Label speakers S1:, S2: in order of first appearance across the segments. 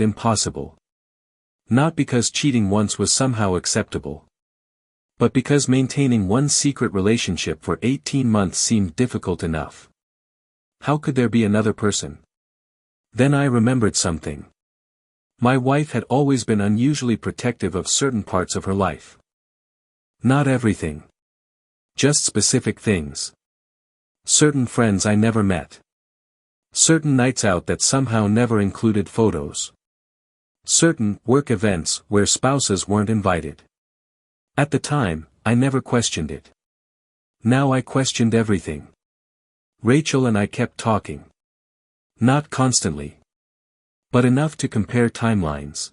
S1: impossible. Not because cheating once was somehow acceptable, but because maintaining one secret relationship for 18 months seemed difficult enough. How could there be another person? Then I remembered something. My wife had always been unusually protective of certain parts of her life. Not everything. Just specific things. Certain friends I never met. Certain nights out that somehow never included photos. Certain work events where spouses weren't invited. At the time, I never questioned it. Now I questioned everything. Rachel and I kept talking. Not constantly, but enough to compare timelines.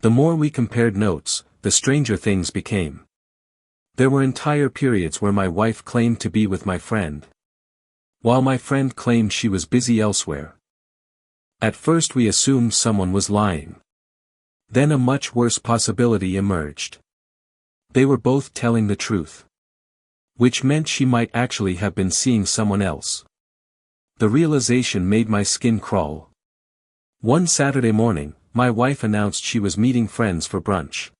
S1: The more we compared notes, the stranger things became. There were entire periods where my wife claimed to be with my friend, while my friend claimed she was busy elsewhere. At first we assumed someone was lying. Then a much worse possibility emerged. They were both telling the truth. Which meant she might actually have been seeing someone else. The realization made my skin crawl. One Saturday morning, my wife announced she was meeting friends for brunch.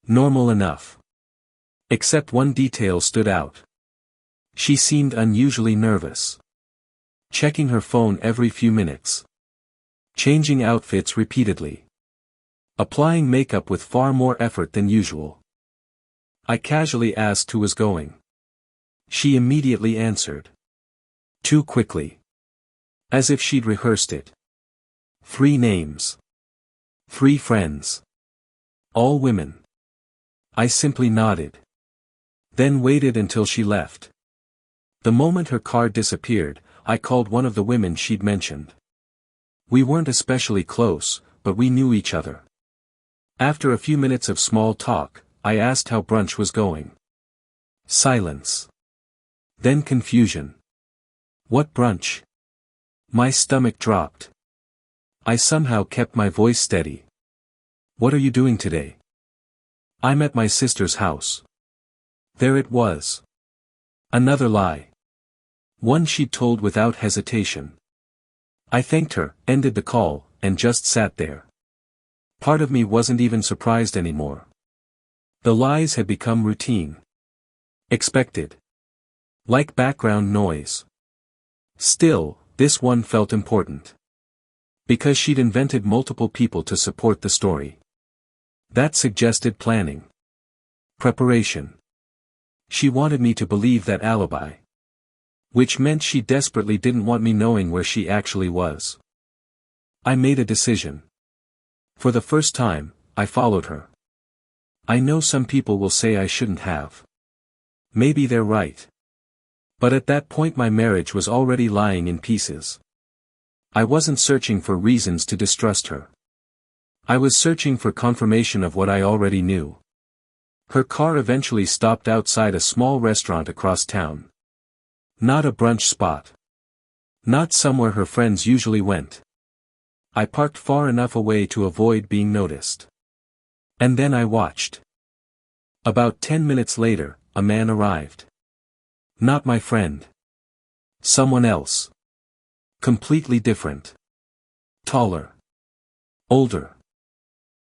S1: Normal enough. Except one detail stood out. She seemed unusually nervous. Checking her phone every few minutes. Changing outfits repeatedly. Applying makeup with far more effort than usual. I casually asked who was going. She immediately answered. Too quickly. As if she'd rehearsed it. 3 names. 3 friends. All women. I simply nodded. Then waited until she left. The moment her car disappeared, I called one of the women she'd mentioned. We weren't especially close, but we knew each other. After a few minutes of small talk, I asked how brunch was going. Silence. Then confusion. What brunch? My stomach dropped. I somehow kept my voice steady. What are you doing today? I'm at my sister's house. There it was. Another lie. One she'd told without hesitation. I thanked her, ended the call, and just sat there. Part of me wasn't even surprised anymore. The lies had become routine. Expected. Like background noise. Still, this one felt important. Because she'd invented multiple people to support the story. That suggested planning. Preparation. She wanted me to believe that alibi. Which meant she desperately didn't want me knowing where she actually was. I made a decision. For the first time, I followed her. I know some people will say I shouldn't have. Maybe they're right. But at that point my marriage was already lying in pieces. I wasn't searching for reasons to distrust her. I was searching for confirmation of what I already knew. Her car eventually stopped outside a small restaurant across town. Not a brunch spot. Not somewhere her friends usually went. I parked far enough away to avoid being noticed. And then I watched. About 10 minutes later, a man arrived. Not my friend. Someone else. Completely different. Taller. Older.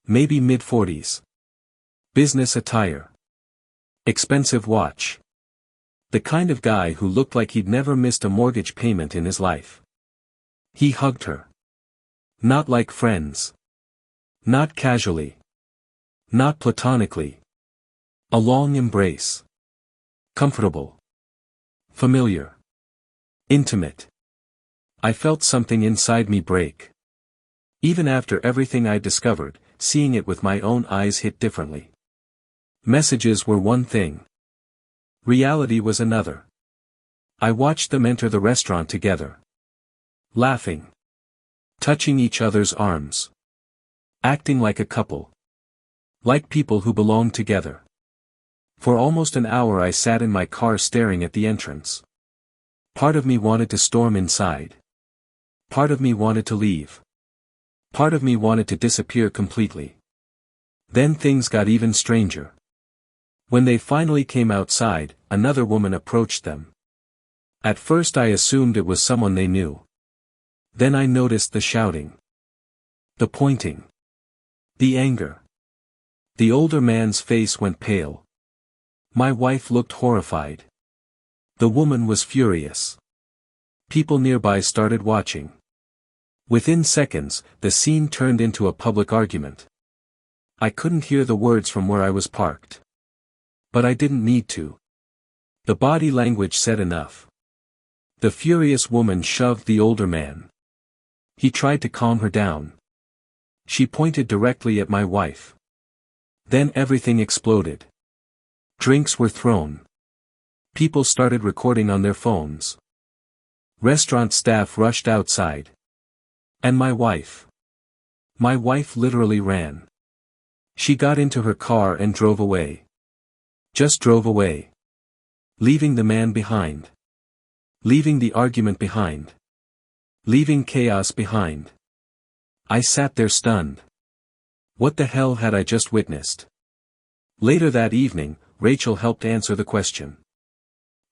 S1: Maybe mid-40s. Business attire. Expensive watch. The kind of guy who looked like he'd never missed a mortgage payment in his life. He hugged her. Not like friends. Not casually. Not platonically. A long embrace. Comfortable. Familiar. Intimate. I felt something inside me break. Even after everything I'd discovered, seeing it with my own eyes hit differently. Messages were one thing. Reality was another. I watched them enter the restaurant together. Laughing. Touching each other's arms. Acting like a couple. Like people who belonged together. For almost an hour I sat in my car staring at the entrance. Part of me wanted to storm inside. Part of me wanted to leave. Part of me wanted to disappear completely. Then things got even stranger. When they finally came outside, another woman approached them. At first I assumed it was someone they knew. Then I noticed the shouting. The pointing. The anger. The older man's face went pale. My wife looked horrified. The woman was furious. People nearby started watching. Within seconds, the scene turned into a public argument. I couldn't hear the words from where I was parked. But I didn't need to. The body language said enough. The furious woman shoved the older man. He tried to calm her down. She pointed directly at my wife. Then everything exploded. Drinks were thrown. People started recording on their phones. Restaurant staff rushed outside. And my wife. My wife literally ran. She got into her car and drove away. Just drove away. Leaving the man behind. Leaving the argument behind. Leaving chaos behind. I sat there stunned. What the hell had I just witnessed? Later that evening, Rachel helped answer the question.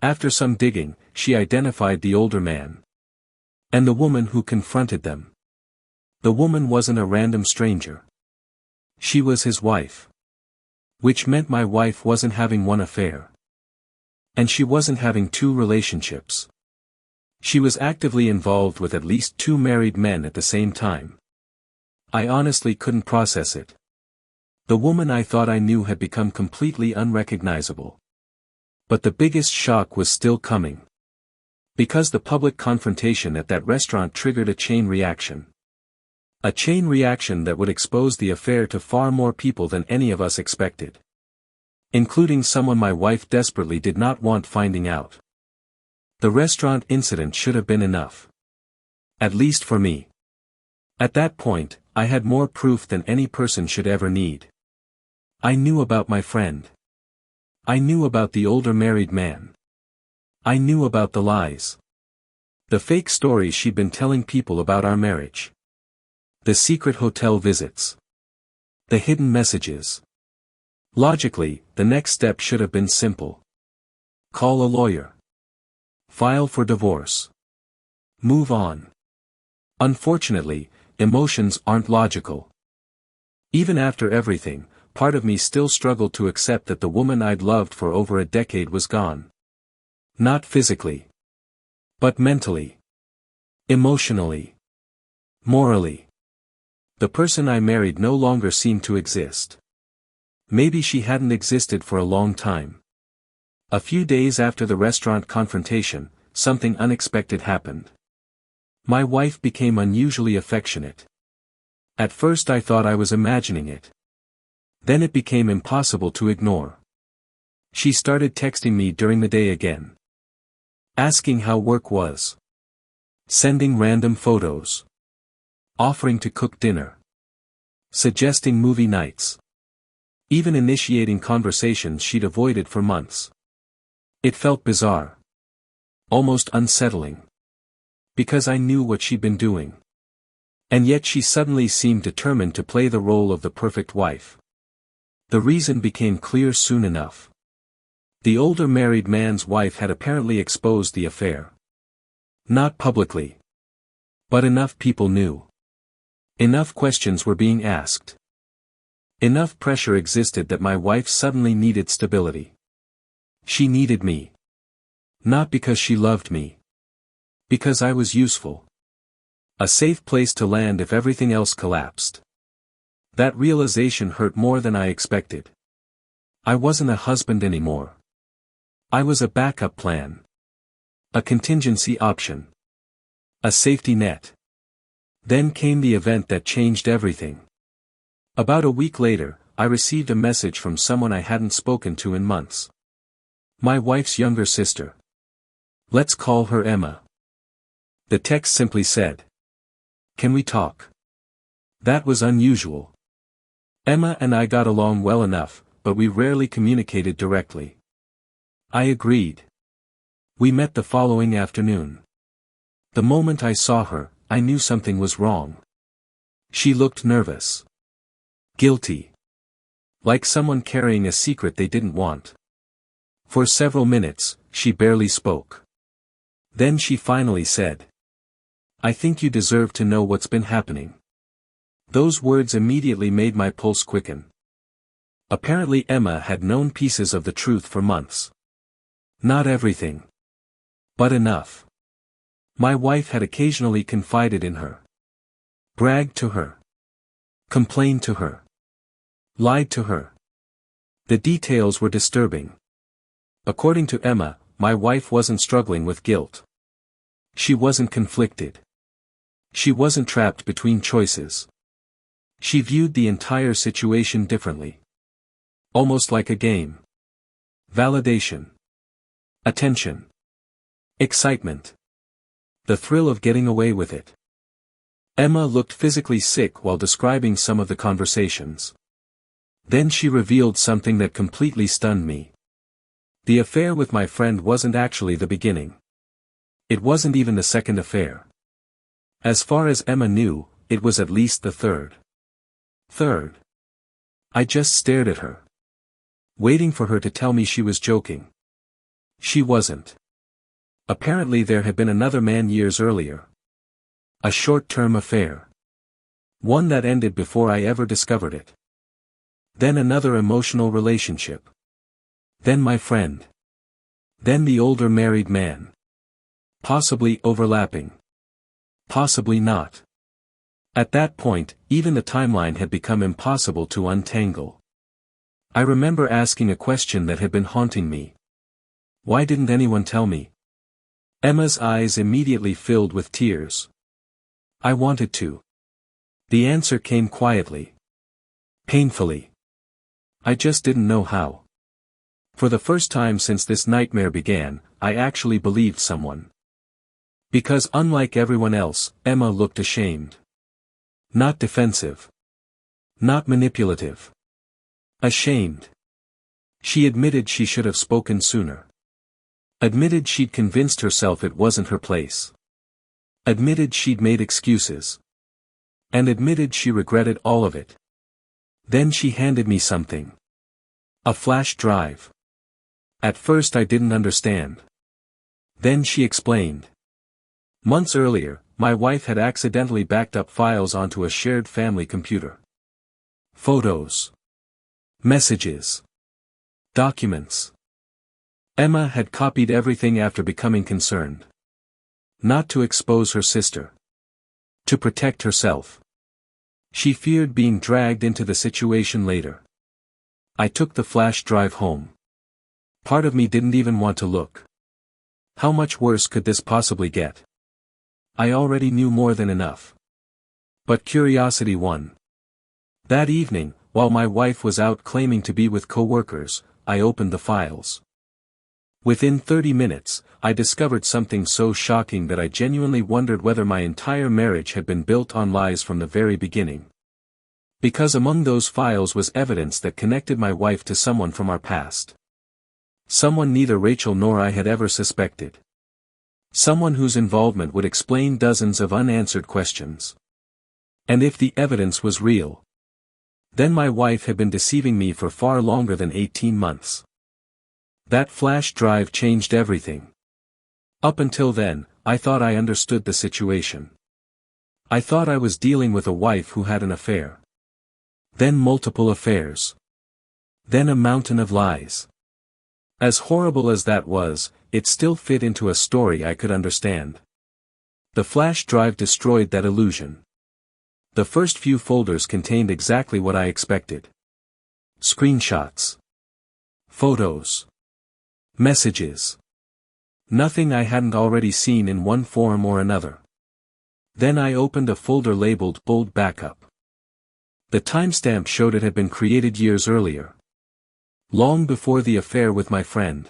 S1: After some digging, she identified the older man. And the woman who confronted them. The woman wasn't a random stranger. She was his wife. Which meant my wife wasn't having one affair. And she wasn't having two relationships. She was actively involved with at least two married men at the same time. I honestly couldn't process it. The woman I thought I knew had become completely unrecognizable. But the biggest shock was still coming. Because the public confrontation at that restaurant triggered a chain reaction. A chain reaction that would expose the affair to far more people than any of us expected. Including someone my wife desperately did not want finding out. The restaurant incident should have been enough. At least for me. At that point, I had more proof than any person should ever need. I knew about my friend. I knew about the older married man. I knew about the lies. The fake stories she'd been telling people about our marriage. The secret hotel visits. The hidden messages. Logically, the next step should have been simple. Call a lawyer. File for divorce. Move on. Unfortunately, emotions aren't logical. Even after everything, part of me still struggled to accept that the woman I'd loved for over a decade was gone. Not physically. But mentally. Emotionally. Morally. The person I married no longer seemed to exist. Maybe she hadn't existed for a long time. A few days after the restaurant confrontation, something unexpected happened. My wife became unusually affectionate. At first I thought I was imagining it. Then it became impossible to ignore. She started texting me during the day again. Asking how work was. Sending random photos. Offering to cook dinner. Suggesting movie nights. Even initiating conversations she'd avoided for months. It felt bizarre. Almost unsettling. Because I knew what she'd been doing. And yet she suddenly seemed determined to play the role of the perfect wife. The reason became clear soon enough. The older married man's wife had apparently exposed the affair. Not publicly. But enough people knew. Enough questions were being asked. Enough pressure existed that my wife suddenly needed stability. She needed me. Not because she loved me. Because I was useful. A safe place to land if everything else collapsed. That realization hurt more than I expected. I wasn't a husband anymore. I was a backup plan. A contingency option. A safety net. Then came the event that changed everything. About a week later, I received a message from someone I hadn't spoken to in months. My wife's younger sister. Let's call her Emma. The text simply said, "Can we talk?" That was unusual. Emma and I got along well enough, but we rarely communicated directly. I agreed. We met the following afternoon. The moment I saw her, I knew something was wrong. She looked nervous. Guilty. Like someone carrying a secret they didn't want. For several minutes, she barely spoke. Then she finally said, "I think you deserve to know what's been happening." Those words immediately made my pulse quicken. Apparently Emma had known pieces of the truth for months. Not everything. But enough. My wife had occasionally confided in her. Bragged to her. Complained to her. Lied to her. The details were disturbing. According to Emma, my wife wasn't struggling with guilt. She wasn't conflicted. She wasn't trapped between choices. She viewed the entire situation differently. Almost like a game. Validation. Attention. Excitement. The thrill of getting away with it. Emma looked physically sick while describing some of the conversations. Then she revealed something that completely stunned me. The affair with my friend wasn't actually the beginning. It wasn't even the second affair. As far as Emma knew, it was at least the third. Third. I just stared at her. Waiting for her to tell me she was joking. She wasn't. Apparently there had been another man years earlier. A short-term affair. One that ended before I ever discovered it. Then another emotional relationship. Then my friend. Then the older married man. Possibly overlapping. Possibly not. At that point, even the timeline had become impossible to untangle. I remember asking a question that had been haunting me. Why didn't anyone tell me? Emma's eyes immediately filled with tears. I wanted to. The answer came quietly. Painfully. I just didn't know how. For the first time since this nightmare began, I actually believed someone. Because unlike everyone else, Emma looked ashamed. Not defensive. Not manipulative. Ashamed. She admitted she should have spoken sooner. Admitted she'd convinced herself it wasn't her place. Admitted she'd made excuses. And admitted she regretted all of it. Then she handed me something. A flash drive. At first I didn't understand. Then she explained. Months earlier, my wife had accidentally backed up files onto a shared family computer. Photos. Messages. Documents. Emma had copied everything after becoming concerned. Not to expose her sister. To protect herself. She feared being dragged into the situation later. I took the flash drive home. Part of me didn't even want to look. How much worse could this possibly get? I already knew more than enough. But curiosity won. That evening, while my wife was out claiming to be with coworkers, I opened the files. Within 30 minutes, I discovered something so shocking that I genuinely wondered whether my entire marriage had been built on lies from the very beginning. Because among those files was evidence that connected my wife to someone from our past. Someone neither Rachel nor I had ever suspected. Someone whose involvement would explain dozens of unanswered questions. And if the evidence was real, then my wife had been deceiving me for far longer than 18 months. That flash drive changed everything. Up until then, I thought I understood the situation. I thought I was dealing with a wife who had an affair. Then multiple affairs. Then a mountain of lies. As horrible as that was, it still fit into a story I could understand. The flash drive destroyed that illusion. The first few folders contained exactly what I expected. Screenshots. Photos. Messages. Nothing I hadn't already seen in one form or another. Then I opened a folder labeled Bold Backup. The timestamp showed it had been created years earlier. Long before the affair with my friend.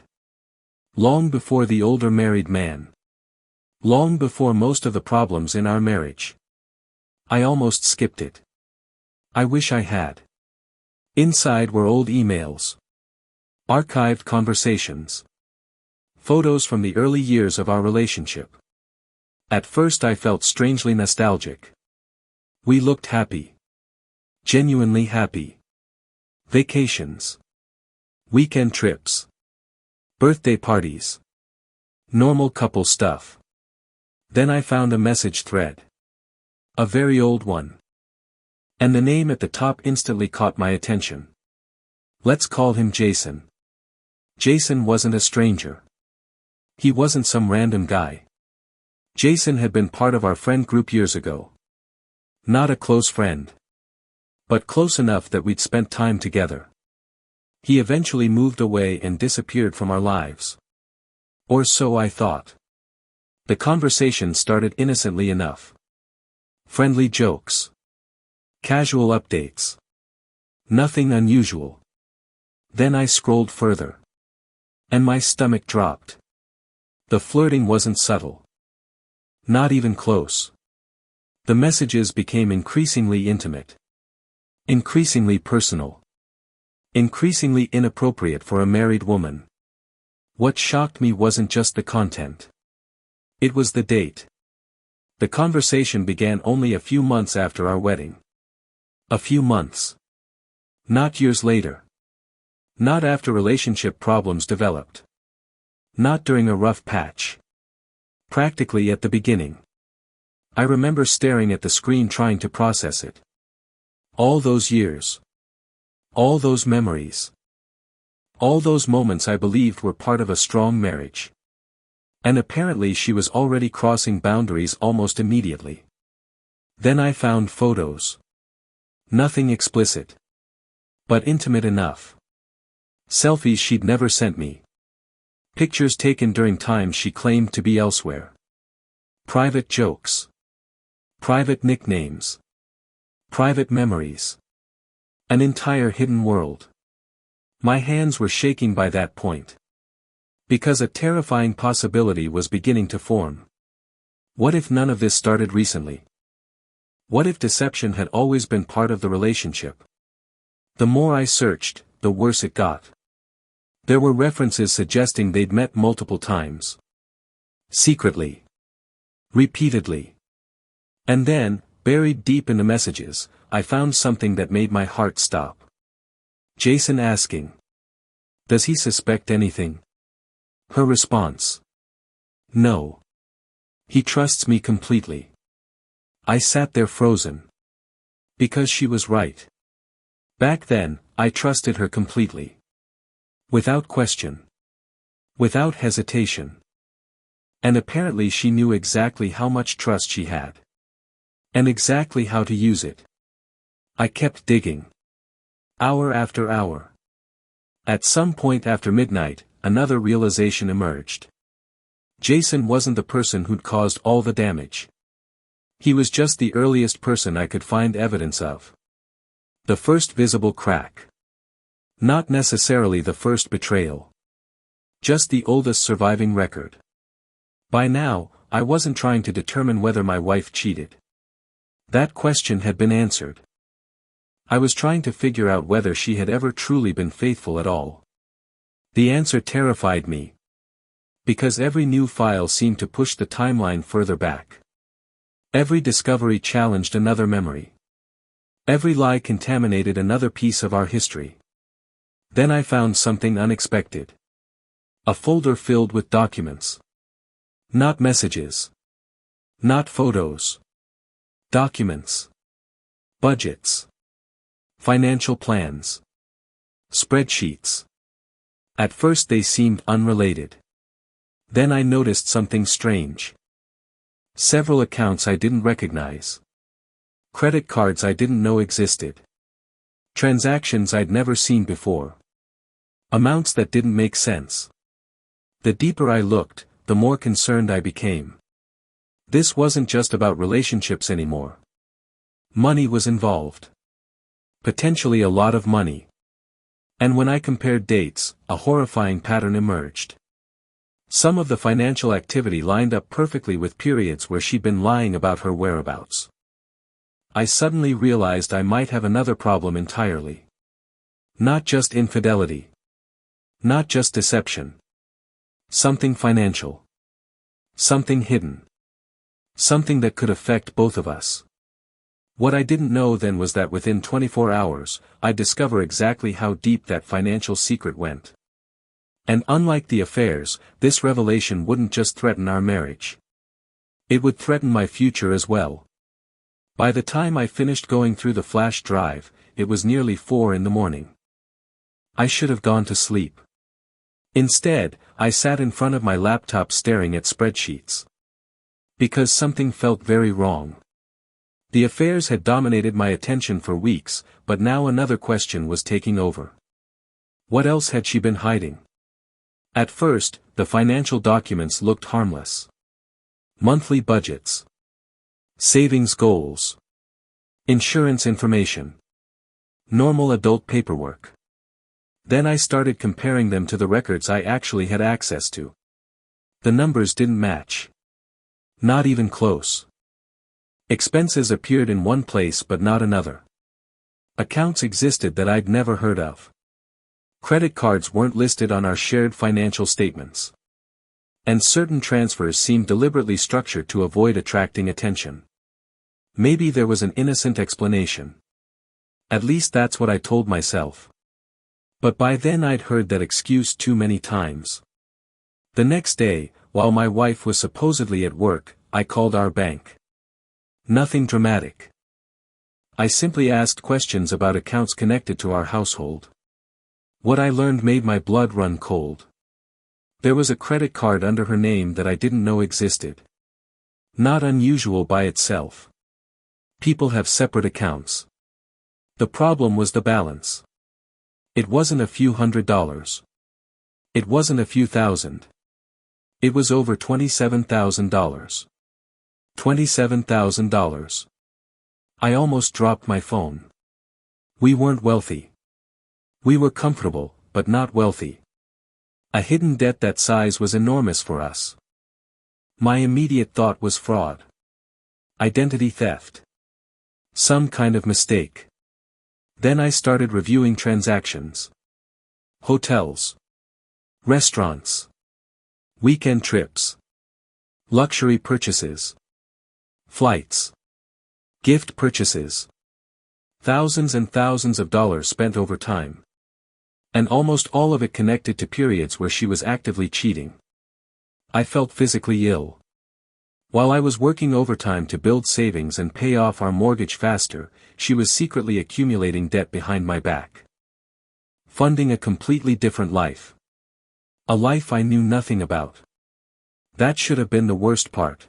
S1: Long before the older married man. Long before most of the problems in our marriage. I almost skipped it. I wish I had. Inside were old emails. Archived conversations. Photos from the early years of our relationship. At first I felt strangely nostalgic. We looked happy. Genuinely happy. Vacations. Weekend trips. Birthday parties. Normal couple stuff. Then I found a message thread. A very old one. And the name at the top instantly caught my attention. Let's call him Jason. Jason wasn't a stranger. He wasn't some random guy. Jason had been part of our friend group years ago. Not a close friend. But close enough that we'd spent time together. He eventually moved away and disappeared from our lives. Or so I thought. The conversation started innocently enough. Friendly jokes. Casual updates. Nothing unusual. Then I scrolled further. And my stomach dropped. The flirting wasn't subtle. Not even close. The messages became increasingly intimate. Increasingly personal. Increasingly inappropriate for a married woman. What shocked me wasn't just the content. It was the date. The conversation began only a few months after our wedding. A few months. Not years later. Not after relationship problems developed. Not during a rough patch. Practically at the beginning. I remember staring at the screen trying to process it. All those years. All those memories. All those moments I believed were part of a strong marriage. And apparently she was already crossing boundaries almost immediately. Then I found photos. Nothing explicit. But intimate enough. Selfies she'd never sent me. Pictures taken during times she claimed to be elsewhere. Private jokes. Private nicknames. Private memories. An entire hidden world. My hands were shaking by that point. Because a terrifying possibility was beginning to form. What if none of this started recently? What if deception had always been part of the relationship? The more I searched, the worse it got. There were references suggesting they'd met multiple times. Secretly. Repeatedly. And then, buried deep in the messages, I found something that made my heart stop. Jason asking. Does he suspect anything? Her response. No. He trusts me completely. I sat there frozen. Because she was right. Back then, I trusted her completely. Without question. Without hesitation. And apparently she knew exactly how much trust she had. And exactly how to use it. I kept digging. Hour after hour. At some point after midnight, another realization emerged. Jason wasn't the person who'd caused all the damage. He was just the earliest person I could find evidence of. The first visible crack. Not necessarily the first betrayal. Just the oldest surviving record. By now, I wasn't trying to determine whether my wife cheated. That question had been answered. I was trying to figure out whether she had ever truly been faithful at all. The answer terrified me. Because every new file seemed to push the timeline further back. Every discovery challenged another memory. Every lie contaminated another piece of our history. Then I found something unexpected. A folder filled with documents. Not messages. Not photos. Documents. Budgets. Financial plans. Spreadsheets. At first they seemed unrelated. Then I noticed something strange. Several accounts I didn't recognize. Credit cards I didn't know existed. Transactions I'd never seen before. Amounts that didn't make sense. The deeper I looked, the more concerned I became. This wasn't just about relationships anymore. Money was involved. Potentially a lot of money. And when I compared dates, a horrifying pattern emerged. Some of the financial activity lined up perfectly with periods where she'd been lying about her whereabouts. I suddenly realized I might have another problem entirely. Not just infidelity. Not just deception. Something financial. Something hidden. Something that could affect both of us. What I didn't know then was that within 24 hours, I'd discover exactly how deep that financial secret went. And unlike the affairs, this revelation wouldn't just threaten our marriage. It would threaten my future as well. By the time I finished going through the flash drive, it was nearly 4 in the morning. I should have gone to sleep. Instead, I sat in front of my laptop staring at spreadsheets. Because something felt very wrong. The affairs had dominated my attention for weeks, but now another question was taking over. What else had she been hiding? At first, the financial documents looked harmless. Monthly budgets. Savings goals. Insurance information. Normal adult paperwork. Then I started comparing them to the records I actually had access to. The numbers didn't match. Not even close. Expenses appeared in one place but not another. Accounts existed that I'd never heard of. Credit cards weren't listed on our shared financial statements. And certain transfers seemed deliberately structured to avoid attracting attention. Maybe there was an innocent explanation. At least that's what I told myself. But by then I'd heard that excuse too many times. The next day, while my wife was supposedly at work, I called our bank. Nothing dramatic. I simply asked questions about accounts connected to our household. What I learned made my blood run cold. There was a credit card under her name that I didn't know existed. Not unusual by itself. People have separate accounts. The problem was the balance. It wasn't a few $100s. It wasn't a few thousand. It was over $27,000. $27,000. I almost dropped my phone. We weren't wealthy. We were comfortable, but not wealthy. A hidden debt that size was enormous for us. My immediate thought was fraud. Identity theft. Some kind of mistake. Then I started reviewing transactions. Hotels. Restaurants. Weekend trips. Luxury purchases. Flights. Gift purchases. Thousands and thousands of dollars spent over time. And almost all of it connected to periods where she was actively cheating. I felt physically ill. While I was working overtime to build savings and pay off our mortgage faster, she was secretly accumulating debt behind my back. Funding a completely different life. A life I knew nothing about. That should have been the worst part.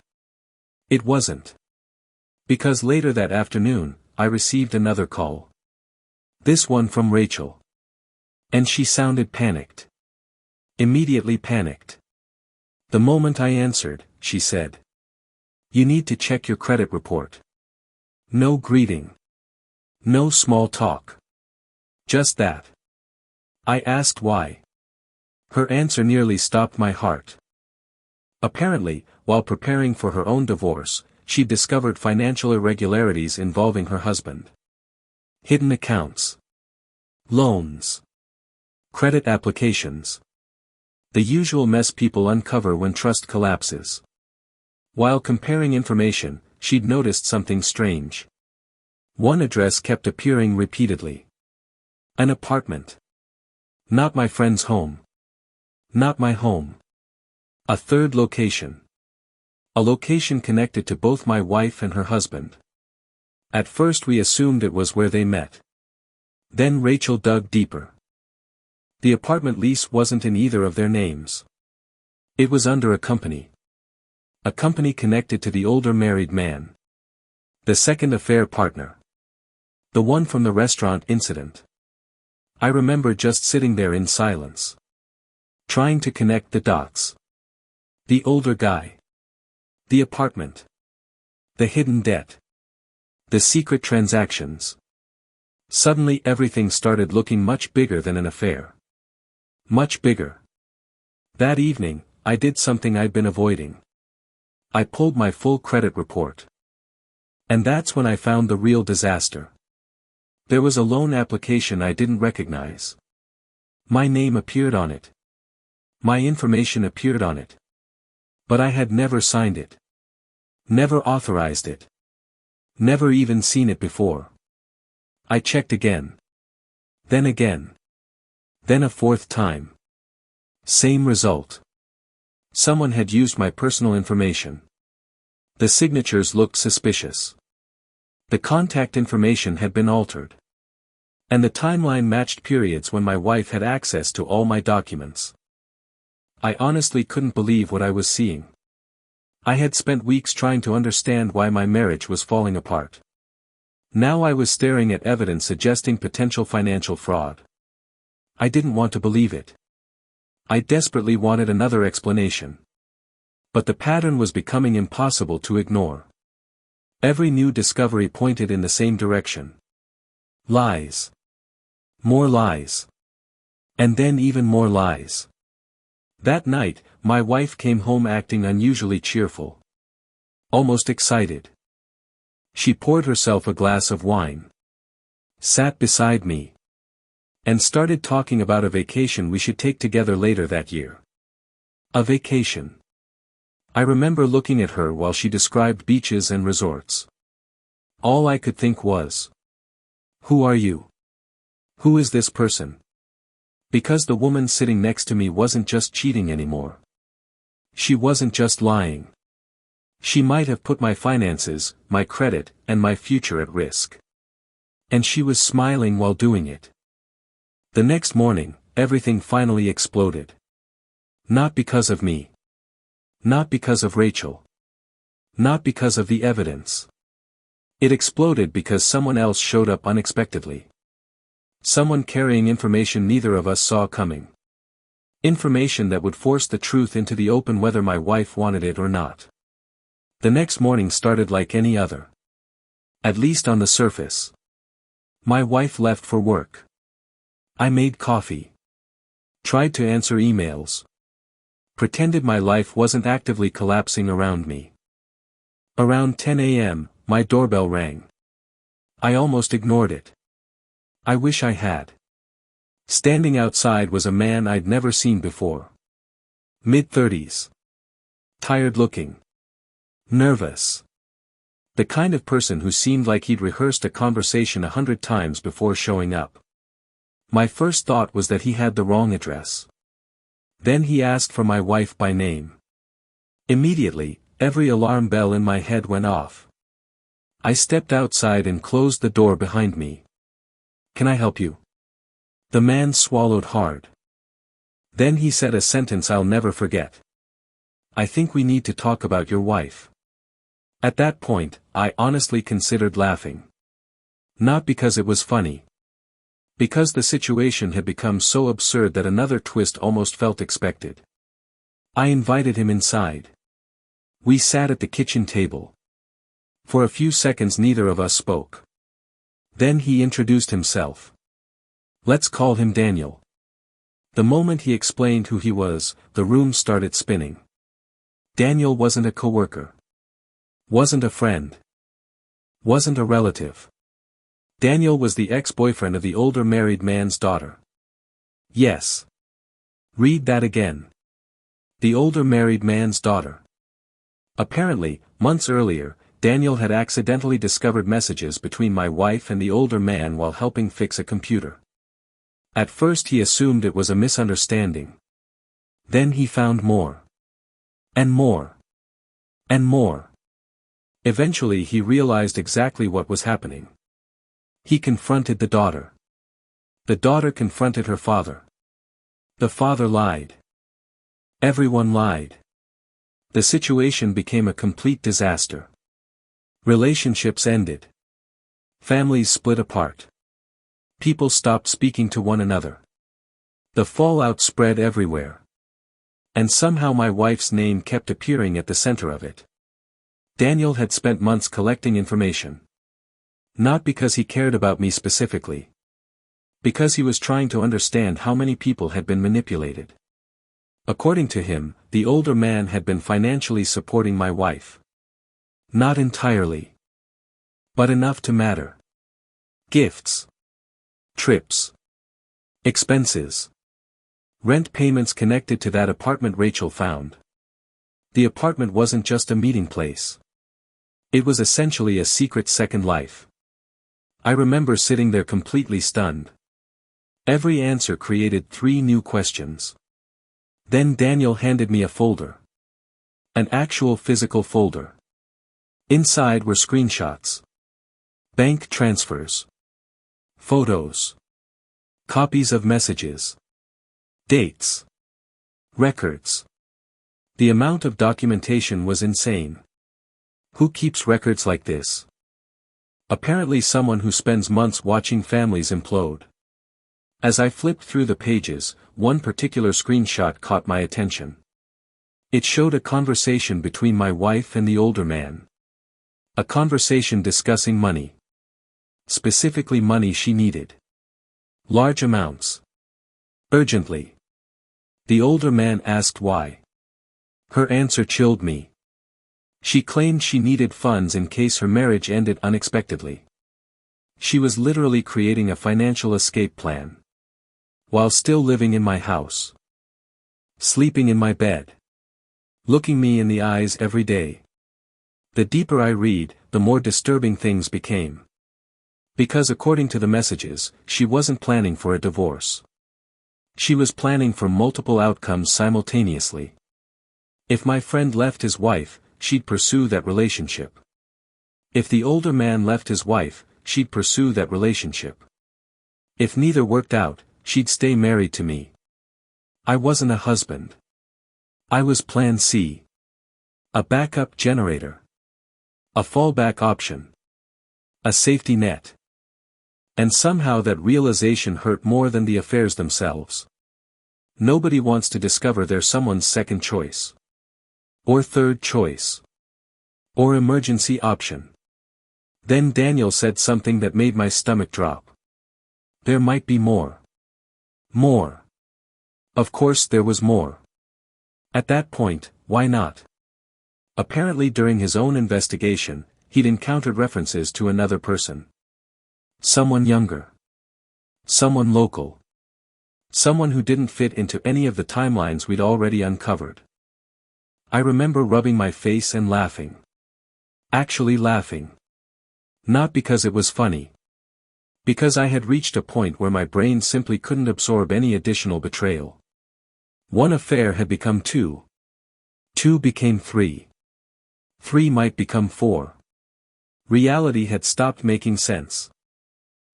S1: It wasn't. Because later that afternoon, I received another call. This one from Rachel. And she sounded panicked. Immediately panicked. The moment I answered, she said. You need to check your credit report. No greeting. No small talk. Just that. I asked why. Her answer nearly stopped my heart. Apparently, while preparing for her own divorce, she discovered financial irregularities involving her husband. Hidden accounts. Loans. Credit applications. The usual mess people uncover when trust collapses. While comparing information, she'd noticed something strange. One address kept appearing repeatedly. An apartment. Not my friend's home. Not my home. A third location. A location connected to both my wife and her husband. At first we assumed it was where they met. Then Rachel dug deeper. The apartment lease wasn't in either of their names. It was under a company. A company connected to the older married man. The second affair partner. The one from the restaurant incident. I remember just sitting there in silence. Trying to connect the dots. The older guy. The apartment. The hidden debt. The secret transactions. Suddenly everything started looking much bigger than an affair. Much bigger. That evening, I did something I'd been avoiding. I pulled my full credit report. And that's when I found the real disaster. There was a loan application I didn't recognize. My name appeared on it. My information appeared on it. But I had never signed it. Never authorized it. Never even seen it before. I checked again. Then again. Then a fourth time. Same result. Someone had used my personal information. The signatures looked suspicious. The contact information had been altered. And the timeline matched periods when my wife had access to all my documents. I honestly couldn't believe what I was seeing. I had spent weeks trying to understand why my marriage was falling apart. Now I was staring at evidence suggesting potential financial fraud. I didn't want to believe it. I desperately wanted another explanation. But the pattern was becoming impossible to ignore. Every new discovery pointed in the same direction. Lies. More lies. And then even more lies. That night, my wife came home acting unusually cheerful. Almost excited. She poured herself a glass of wine. Sat beside me. And started talking about a vacation we should take together later that year. A vacation. I remember looking at her while she described beaches and resorts. All I could think was, who are you? Who is this person? Because the woman sitting next to me wasn't just cheating anymore. She wasn't just lying. She might have put my finances, my credit, and my future at risk. And she was smiling while doing it. The next morning, everything finally exploded. Not because of me. Not because of Rachel. Not because of the evidence. It exploded because someone else showed up unexpectedly. Someone carrying information neither of us saw coming. Information that would force the truth into the open whether my wife wanted it or not. The next morning started like any other. At least on the surface. My wife left for work. I made coffee. Tried to answer emails. Pretended my life wasn't actively collapsing around me. Around 10 a.m., my doorbell rang. I almost ignored it. I wish I had. Standing outside was a man I'd never seen before. Mid-30s. Tired looking. Nervous. The kind of person who seemed like he'd rehearsed a conversation 100 times before showing up. My first thought was that he had the wrong address. Then he asked for my wife by name. Immediately, every alarm bell in my head went off. I stepped outside and closed the door behind me. Can I help you? The man swallowed hard. Then he said a sentence I'll never forget. I think we need to talk about your wife. At that point, I honestly considered laughing. Not because it was funny. Because the situation had become so absurd that another twist almost felt expected. I invited him inside. We sat at the kitchen table. For a few seconds neither of us spoke. Then he introduced himself. Let's call him Daniel. The moment he explained who he was, the room started spinning. Daniel wasn't a coworker. Wasn't a friend. Wasn't a relative. Daniel was the ex-boyfriend of the older married man's daughter. Yes. Read that again. The older married man's daughter. Apparently, months earlier, Daniel had accidentally discovered messages between my wife and the older man while helping fix a computer. At first he assumed it was a misunderstanding. Then he found more. And more. And more. Eventually he realized exactly what was happening. He confronted the daughter. The daughter confronted her father. The father lied. Everyone lied. The situation became a complete disaster. Relationships ended. Families split apart. People stopped speaking to one another. The fallout spread everywhere. And somehow my wife's name kept appearing at the center of it. Daniel had spent months collecting information. Not because he cared about me specifically. Because he was trying to understand how many people had been manipulated. According to him, the older man had been financially supporting my wife. Not entirely. But enough to matter. Gifts. Trips. Expenses. Rent payments connected to that apartment Rachel found. The apartment wasn't just a meeting place. It was essentially a secret second life. I remember sitting there completely stunned. Every answer created 3 new questions. Then Daniel handed me a folder. An actual physical folder. Inside were screenshots. Bank transfers. Photos. Copies of messages. Dates. Records. The amount of documentation was insane. Who keeps records like this? Apparently someone who spends months watching families implode. As I flipped through the pages, one particular screenshot caught my attention. It showed a conversation between my wife and the older man. A conversation discussing money. Specifically money she needed. Large amounts. Urgently. The older man asked why. Her answer chilled me. She claimed she needed funds in case her marriage ended unexpectedly. She was literally creating a financial escape plan. While still living in my house. Sleeping in my bed. Looking me in the eyes every day. The deeper I read, the more disturbing things became. Because according to the messages, she wasn't planning for a divorce. She was planning for multiple outcomes simultaneously. If my friend left his wife, she'd pursue that relationship. If the older man left his wife, she'd pursue that relationship. If neither worked out, she'd stay married to me. I wasn't a husband. I was Plan C. A backup generator. A fallback option. A safety net. And somehow that realization hurt more than the affairs themselves. Nobody wants to discover they're someone's second choice. Or third choice. Or emergency option. Then Daniel said something that made my stomach drop. There might be more. More. Of course there was more. At that point, why not? Apparently during his own investigation, he'd encountered references to another person. Someone younger. Someone local. Someone who didn't fit into any of the timelines we'd already uncovered. I remember rubbing my face and laughing. Actually laughing. Not because it was funny. Because I had reached a point where my brain simply couldn't absorb any additional betrayal. One affair had become two. Two became three. Three might become four. Reality had stopped making sense.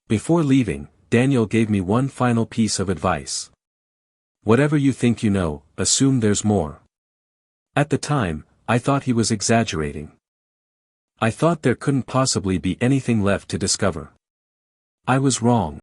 S1: Before leaving, Daniel gave me one final piece of advice. Whatever you think you know, assume there's more. At the time, I thought he was exaggerating. I thought there couldn't possibly be anything left to discover. I was wrong.